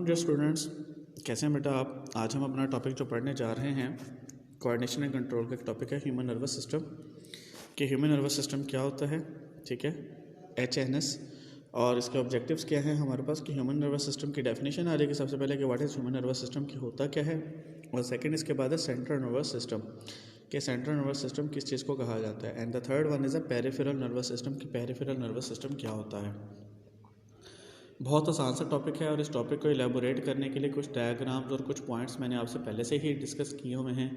Morning dear students, कैसे हैं बेटा आप। आज हम अपना टॉपिक जो पढ़ने जा रहे हैं कोऑर्डिनेशन एंड कंट्रोल का एक टॉपिक है ह्यूमन नर्वस सिस्टम। कि ह्यूमन नर्वस सिस्टम क्या होता है, ठीक है, HNS। और इसके ऑब्जेक्टिव्स क्या हैं हमारे पास कि ह्यूमन नर्वस सिस्टम की डेफिनेशन आ जाएगी सबसे पहले कि what is human nervous system, की होता क्या है। और सेकंड इसके बाद है सेंट्रल नर्वस सिस्टम, कि सेंट्रल नर्वस सिस्टम किस चीज़ को कहा जाता है। And the third one is a peripheral nervous system, की पेरिफेरल नर्वस सिस्टम क्या होता है। बहुत आसान सा टॉपिक है और इस टॉपिक को एलेबोरेट करने के लिए कुछ डायग्राम्स और कुछ पॉइंट्स मैंने आपसे पहले से ही डिस्कस किए हुए हैं।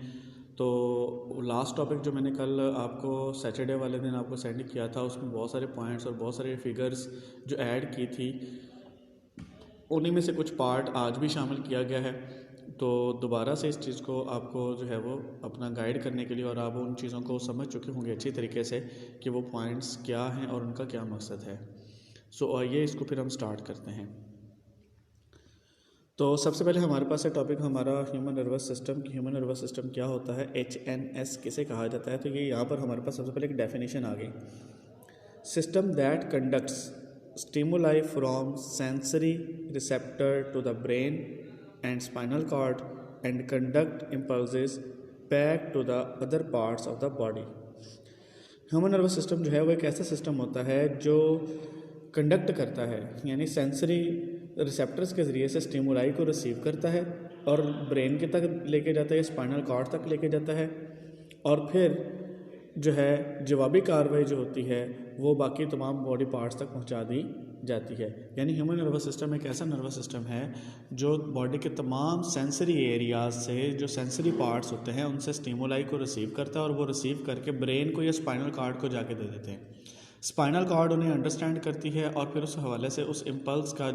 तो लास्ट टॉपिक जो मैंने कल आपको सैटरडे वाले दिन आपको सेंड किया था, उसमें बहुत सारे पॉइंट्स और बहुत सारे फिगर्स जो ऐड की थी, उन्हीं में से कुछ पार्ट आज भी शामिल किया गया है। तो दोबारा से इस चीज़ को आपको जो है वो अपना गाइड करने के लिए, और आप उन चीज़ों को समझ चुके होंगे अच्छी तरीके से कि वो पॉइंट्स क्या हैं और उनका क्या मकसद है। सो आइए इसको फिर हम स्टार्ट करते हैं। तो सबसे पहले हमारे पास है टॉपिक हमारा ह्यूमन नर्वस सिस्टम, की ह्यूमन नर्वस सिस्टम क्या होता है, HNS किसे कहा जाता है। तो ये यहाँ पर हमारे पास सबसे पहले एक डेफिनेशन आ गई, system that conducts stimuli from sensory receptor to the brain and spinal cord and conduct impulses back to the other parts of the body. Human nervous system जो है वो एक ऐसा सिस्टम होता है जो कंडक्ट करता है, यानी सेंसरी रिसेप्टर्स के ज़रिए से स्टिमुलाई को रिसीव करता है और ब्रेन के तक लेके जाता है, स्पाइनल कॉर्ड तक लेके जाता है, और फिर जो है जवाबी कार्रवाई जो होती है वो बाकी तमाम बॉडी पार्ट्स तक पहुंचा दी जाती है। यानी ह्यूमन नर्वस सिस्टम एक ऐसा नर्वस सिस्टम है जो बॉडी के तमाम सेंसरी एरियाज से, जो सेंसरी पार्ट्स होते हैं, उनसे स्टिमुलाई को रिसीव करता है और वो रिसीव करके ब्रेन को या स्पाइनल कॉर्ड को जाके दे देते हैं। स्पाइनल कॉर्ड उन्हें अंडरस्टैंड करती है और फिर उस हवाले से उस इम्पल्स का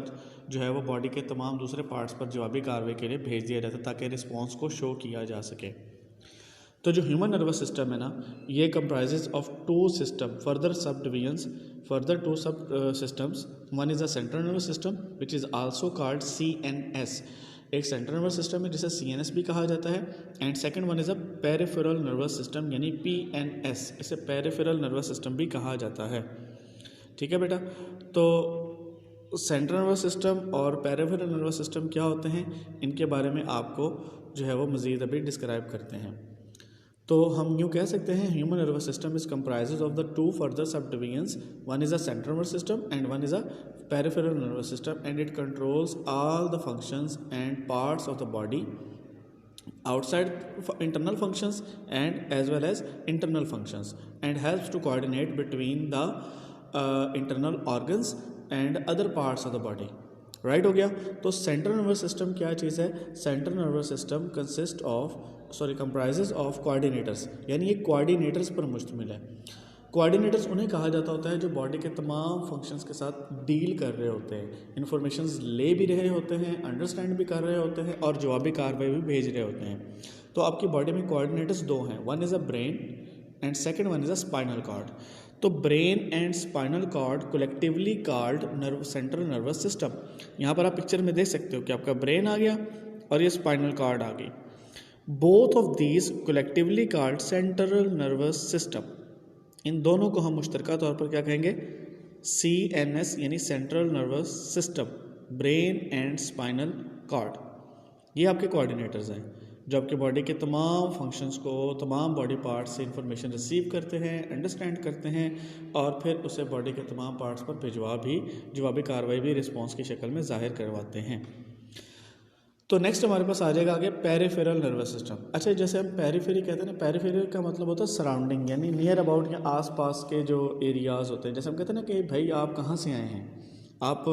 जो है वो बॉडी के तमाम दूसरे पार्ट्स पर जवाबी कार्रवाई के लिए भेज दिया जाता है ताकि रिस्पॉन्स को शो किया जा सके। तो जो ह्यूमन नर्वस सिस्टम है ना, ये comprises of two system further sub divisions, further two sub systems. One is a central nervous system which is also called CNS, एक सेंट्रल नर्वस सिस्टम है जिसे CNS भी कहा जाता है। And second one is a peripheral nervous system, यानी PNS, इसे peripheral nervous system भी कहा जाता है। ठीक है बेटा। तो सेंट्रल नर्वस सिस्टम और पेरिफेरल नर्वस सिस्टम क्या होते हैं, इनके बारे में आपको जो है वो मज़ीद अभी डिस्क्राइब करते हैं। तो हम यूँ कह सकते हैं human nervous system is comprises of the two further sub divisions, one is a central nervous system and one is a peripheral nervous system, and it controls all the functions and parts of the body outside internal functions and as well as internal functions, and helps to coordinate between the internal organs and other parts of the body। Right हो गया। तो central nervous system क्या चीज़ है, central nervous system comprises of coordinators, यानी ये coordinators पर मुश्तमिल है। कोऑर्डिनेटर्स उन्हें कहा जाता होता है जो बॉडी के तमाम फंक्शंस के साथ डील कर रहे होते हैं, इन्फॉर्मेशंस ले भी रहे होते हैं, अंडरस्टैंड भी कर रहे होते हैं और जवाबी कार्रवाई भी भेज रहे होते हैं। तो आपकी बॉडी में कोऑर्डिनेटर्स दो हैं, one is a brain and second one is a spinal cord. तो brain and spinal cord collectively called central nervous system. यहाँ पर आप पिक्चर में देख सकते हो कि आपका ब्रेन आ गया और ये स्पाइनल कॉर्ड आ गई। Both of these collectively called central nervous system. इन दोनों को हम मुश्तरका तौर पर क्या कहेंगे, CNS, यानी central nervous system, brain and spinal cord. ये आपके कोऑर्डिनेटर्स हैं जो आपके बॉडी के तमाम फंक्शंस को, तमाम बॉडी पार्ट्स से इंफॉर्मेशन रिसीव करते हैं, अंडरस्टैंड करते हैं और फिर उसे बॉडी के तमाम पार्ट्स पर जवाबी कार्रवाई भी रिस्पॉन्स की शक्ल में जाहिर करवाते हैं। तो नेक्स्ट हमारे पास आ जाएगा आगे पेरिफेरल नर्वस सिस्टम। अच्छा, जैसे हम पेरिफेरी कहते हैं ना, पेरिफेरल का मतलब होता है सराउंडिंग, यानी नियर अबाउट या आसपास के जो एरियाज़ होते हैं। जैसे हम कहते हैं ना कि भाई आप कहाँ से आए हैं, आप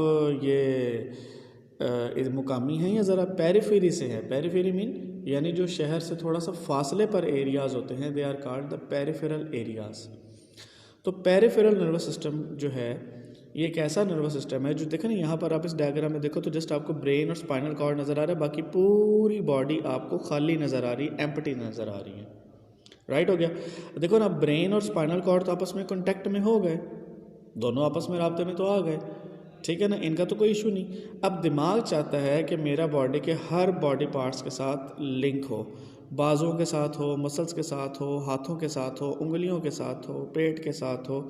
ये मुकामी हैं या ज़रा पेरिफेरी से हैं। पेरिफेरी मीन यानी जो शहर से थोड़ा सा फासले पर एरियाज़ होते हैं, they are called the peripheral areas. तो पेरिफेरल नर्वस सिस्टम जो है ये एक ऐसा नर्वस सिस्टम है जो देखो ना, यहाँ पर आप इस डायग्राम में देखो तो जस्ट आपको ब्रेन और स्पाइनल कॉर्ड नज़र आ रहा है, बाकी पूरी बॉडी आपको खाली नज़र आ रही है, एम्प्टी नज़र आ रही है। राइट हो गया। देखो ना, ब्रेन और स्पाइनल कॉर्ड तो आपस में कॉन्टैक्ट में हो गए, दोनों आपस में राब्ते में तो आ गए, ठीक है ना, इनका तो कोई इशू नहीं। अब दिमाग चाहता है कि मेरा बॉडी के हर बॉडी पार्ट्स के साथ लिंक हो, बाजुओं के साथ हो, मसल्स के साथ हो, हाथों के साथ हो, उंगलियों के साथ हो, पेट के साथ हो,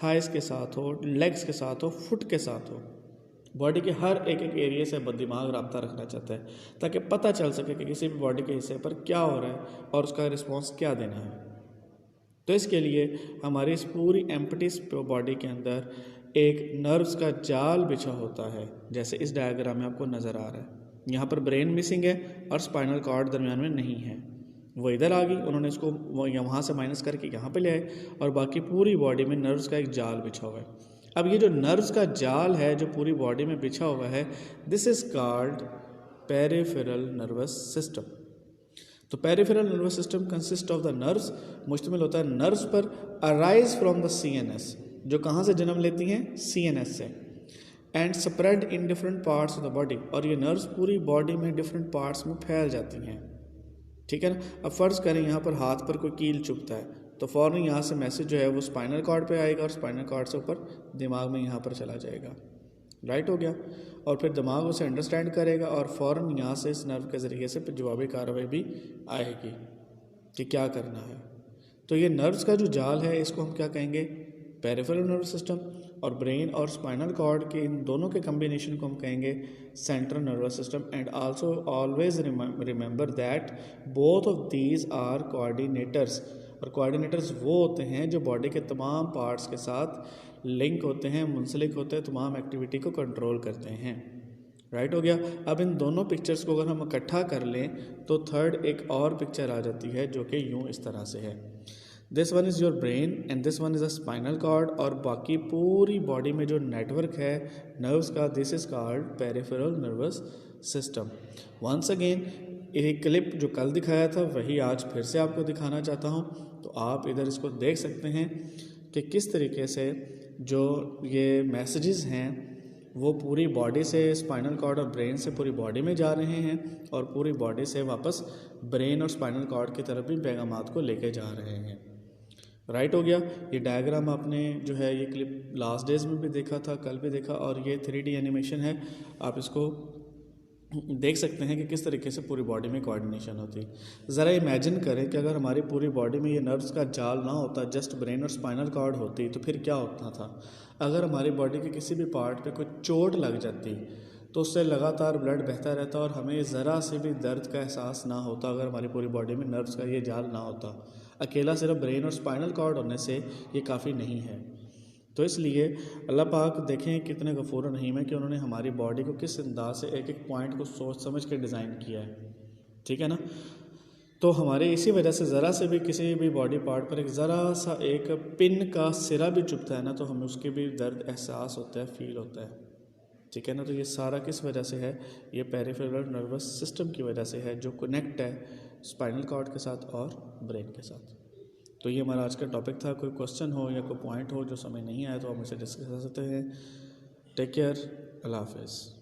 थाइस के साथ हो, लेग्स के साथ हो, फुट के साथ हो। बॉडी के हर एक एक एरिया से दिमाग रब्ता रखना चाहता है ताकि पता चल सके कि किसी भी बॉडी के हिस्से पर क्या हो रहा है और उसका रिस्पॉन्स क्या देना है। तो इसके लिए हमारी इस पूरी एम्प्टी बॉडी के अंदर एक नर्व्स का जाल बिछा होता है, जैसे इस डायग्राम में आपको नज़र आ रहा है। यहाँ पर ब्रेन मिसिंग है और स्पाइनल कॉर्ड दरमियान में नहीं है, वो इधर आ गई, उन्होंने इसको वहाँ से माइनस करके यहाँ पे ले आए और बाकी पूरी बॉडी में नर्व्स का एक जाल बिछा हुआ है। अब ये जो नर्व्स का जाल है जो पूरी बॉडी में बिछा हुआ है, this is called peripheral nervous system. तो peripheral nervous system consist of the nerves, मुश्तमिल होता है नर्व्स पर, अराइज फ्रॉम द सीएनएस, जो कहाँ से जन्म लेती हैं, सीएनएस से, and spread in different parts of the body, और ये नर्व्स पूरी बॉडी में डिफरेंट पार्ट्स में फैल जाती हैं। ठीक है ना। अब फ़र्ज़ करें यहाँ पर हाथ पर कोई कील चुभता है तो फ़ौरन यहाँ से मैसेज जो है वो स्पाइनल कॉर्ड पे आएगा और स्पाइनल कॉर्ड से ऊपर दिमाग में यहाँ पर चला जाएगा, राइट हो गया। और फिर दिमाग उसे अंडरस्टैंड करेगा और फ़ौरन यहाँ से इस नर्व के ज़रिए से जवाबी कार्रवाई भी आएगी कि क्या करना है। तो ये नर्व्स का जो जाल है इसको हम क्या कहेंगे, पेरिफेरल नर्वस सिस्टम, और ब्रेन और स्पाइनल कॉर्ड के इन दोनों के कम्बिनेशन को हम कहेंगे central nervous system. And also always remember that both of these are coordinators, और कोऑर्डिनेटर्स वो होते हैं जो बॉडी के तमाम पार्ट्स के साथ लिंक होते हैं, मुंसलिक होते हैं, तमाम एक्टिविटी को कंट्रोल करते हैं, राइट हो गया। अब इन दोनों पिक्चर्स को अगर हम इकट्ठा कर लें तो थर्ड एक और पिक्चर आ जाती है जो कि यूँ इस तरह से है, this one is your brain and this one is a spinal cord, और बाकी पूरी बॉडी में जो नेटवर्क है नर्व्स का, this is called peripheral nervous system. Once again एक क्लिप जो कल दिखाया था वही आज फिर से आपको दिखाना चाहता हूँ, तो आप इधर इसको देख सकते हैं कि किस तरीके से जो ये मैसेजेस हैं वो पूरी बॉडी से, स्पाइनल कॉर्ड और ब्रेन से पूरी बॉडी में जा रहे हैं और पूरी बॉडी से वापस ब्रेन और स्पाइनल कॉर्ड की तरफ भी पैगामात को लेके जा रहे हैं, राइट हो गया। ये डायग्राम आपने जो है ये क्लिप लास्ट डेज में भी देखा था, कल भी देखा, और ये 3D एनिमेशन है, आप इसको देख सकते हैं कि किस tariके से पूरी बॉडी में कोऑर्डिनेशन होती है। ज़रा इमेजिन करें कि अगर हमारी पूरी बॉडी में ये नर्व्स का जाल ना होता, जस्ट ब्रेन और स्पाइनल कॉर्ड होती, तो फिर क्या होता था। अगर हमारी बॉडी के किसी भी पार्ट पे कोई चोट लग जाती तो उससे लगातार ब्लड बहता रहता और हमें ज़रा से भी दर्द का एहसास ना होता अगर हमारी पूरी बॉडी में नर्व्स का ये जाल ना होता। अकेला सिर्फ ब्रेन और स्पाइनल कॉर्ड होने से ये काफ़ी नहीं है। तो इसलिए अल्लाह पाक देखें कितने गफूर रहीम है कि उन्होंने हमारी बॉडी को किस अंदाज से एक एक पॉइंट को सोच समझ के डिज़ाइन किया है, ठीक है ना। तो हमारे इसी वजह से ज़रा से भी किसी भी बॉडी पार्ट पर एक ज़रा सा एक पिन का सिरा भी चुभता है ना तो हमें उसके भी दर्द एहसास होता है, फील होता है, ठीक है ना। तो ये सारा किस वजह से है, ये पेरिफेरल नर्वस सिस्टम की वजह से है जो कनेक्ट है स्पाइनल कॉर्ड के साथ और ब्रेन के साथ। तो ये हमारा आज का टॉपिक था। कोई क्वेश्चन हो या कोई पॉइंट हो जो समझ नहीं आया तो आप मुझसे डिस्कस कर सकते हैं। टेक केयर, अल्लाह हाफ़िज़।